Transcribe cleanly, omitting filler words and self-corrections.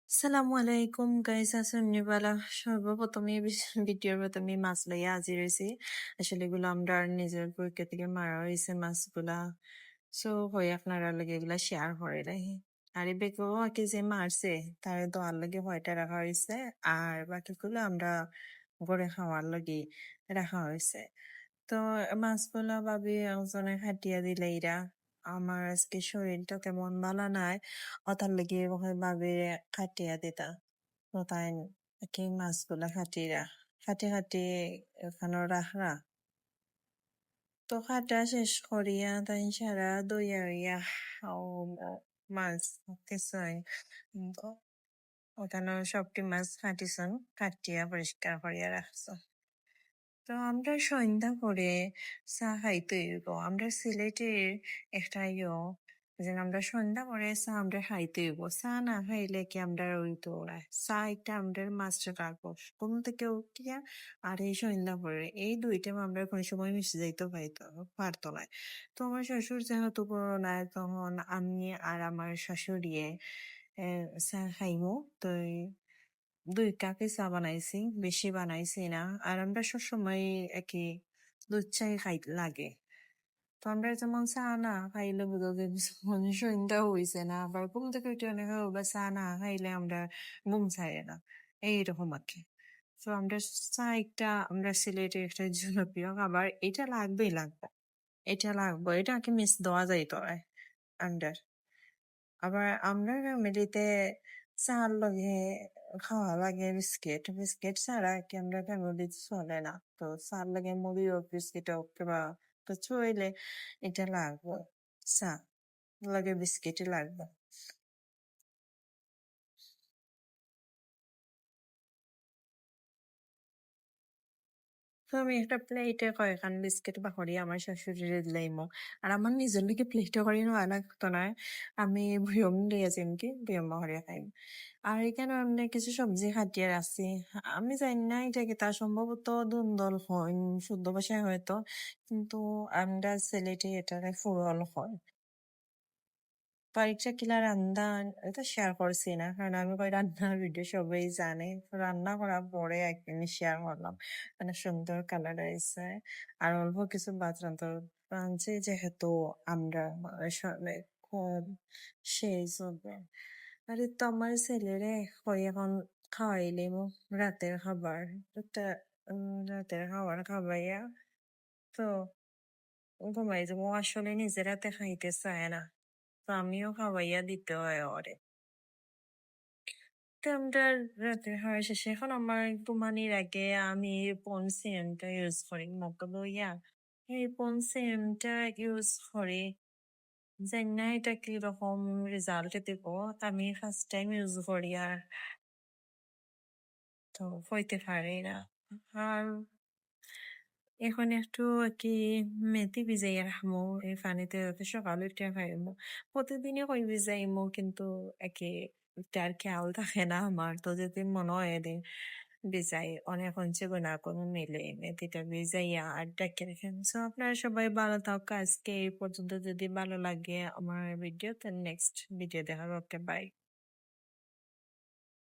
আসসালামু আলাইকুম গাইস আসুনিবালা সর্বপ্রথমে ভিডিওর প্রথমে মাছ লইয়া আজি রয়েছি আসলে এগুলো আমরা নিজের পরীক্ষা থেকে মারা হয়েছে মাছগুলা সো হয়ে আপনারা লগে এগুলা শেয়ার করে রাখি আর এই বেগও আগে যে মারছে তার দোয়ার লগে হয়টা রাখা হয়েছে আর বাকিগুলো আমরা গড়ে খাওয়ার লগে রাখা হয়েছে তো মাছগুলা ভাবি একজনে খাটিয়া দিলে এরা আমার আজকে শরীরটা কেমন ভালো নাই ওটার লেগে ভাবে খাটিয়া দিতা তো তাই কি মাছগুলা খাটি এখানে রাখরা তো খাটা শেষ করিয়া তাই সারা দইয়া ইয়া ও মাছ কিছুই ওখানে সবটি মাছ কাটিছন কাটিয়া পরিষ্কার করিয়া রাখছ তো আমরা সন্ধ্যা করে চা খাইতে হইব আমরা সিলেটের একটা যে আমরা সন্ধ্যা করে চা আমরা খাইতে হইব চা না খাইলে কি আমরা হইতো না চা একটা আমাদের মাস্টার রাখবো ঘুম থেকে উঠিয়া আর এই সন্ধ্যা করে এই দুইটা আমরা কোনো সময় মিশে যাইতে পারতো না তো আমার শ্বশুর যেহেতু বড় নাই তখন আমি আর আমার শাশুড়িয়ে চা খাইমু তো ২ কাপই চা বানাইছি, বেশি বানাইছি না। আর আমরা সবসময় একই দুধ চাই লাগে। তো আমরা যেমন চা না খাইলে বোঝা যায় যখন সন্ধ্যা হইছে না, আবার ঘুম থেকে উঠে অনেকে বলবে চা না খাইলে আমরা ঘুম ছাড়ে না। এইরকম আরকি। তো আমরা চা একটা আমরা সিলেটের একটা জনপ্রিয় খাবার। এটা লাগবে। এটা লাগবে। এটা আরকি মিস দেওয়া যাইত না আমরার। আবার আমরা ফ্যামিলিতে চার লগে খাওয়া লাগে বিস্কিট বিস্কিট ছাড়া কি আমরা ফ্যামিলিতে চলে না তো চার লগে মুড়ি হোক বিস্কিট হোক কিংবা কিছু হইলে এটা লাগবে চা লগে বিস্কিট লাগবে তো আমি একটা প্লেটে কয়েকখান বিস্কিট বাকরি আমার শাশুড়িরে দিলাইমো আর আমার নিজের লিগে প্লেটে করি না লাগতো না আমি বয়ম দিয়ে যাইম কি বয়ম বাকরি খাইম আর এখানে অনেক কিছু সবজি খাটিয়ে রাখছি আমি জানি না এটা কি তা সম্ভবত দুন্দল হয় শুদ্ধ ভাষায় হয়তো কিন্তু আমরা সিলেটে এটারে ফুরল হয় পরীক্ষা কিলা রান্না এটা শেয়ার করছি না কারণ আমি কই রান্নার ভিডিও সবাই জানে রান্না করার পরে একদিন শেয়ার করলাম মানে সুন্দর কালার হয়েছে আর অল্প কিছু ভাত রান্না রাঁধছি যেহেতু আমরা সবাই খুব সেই চলবে আরে তো আমার ছেলেরে কই এখন খাওয়াইলে রাতের খাবার একটা রাতের খাবার খাওয়াইয়া তো ঘুমাই যাবো আসলে নিজের হাতে খাইতে চায় না তো আমিও খাওয়াইয়া দিতে হয় ওরে তো আমরা রাতের খাওয়া শেষে এখন আমার ঘুমানির আগে আমি পন্সিয়ামটা ইউজ করি মক্কা লইয়া এই পন্সিয়ামটা ইউজ করি জানি না এটা কিরকম রেজাল্ট দিব আমি ফার্স্ট টাইম ইউজ করি আর তো হইতে পারি না আর এখন একটু কি মেথি ভিজাইয়া রাখবো এই পানিতে যাতে সকালে উঠে খাইবো প্রতিদিনই কই ভিজাইমো কিন্তু একে তার খেয়াল থাকে না আমার তো যদি মনে হয় এদিন ভিজাই অনেক হচ্ছে না কোনো মিলে মেথিটা ভিজাইয়া আর ডাকে রেখেন সো আপনারা সবাই ভালো থাকুক আজকে এই পর্যন্ত যদি ভালো লাগে আমার ভিডিও তো নেক্সট ভিডিও দেখাবো ওকে বাই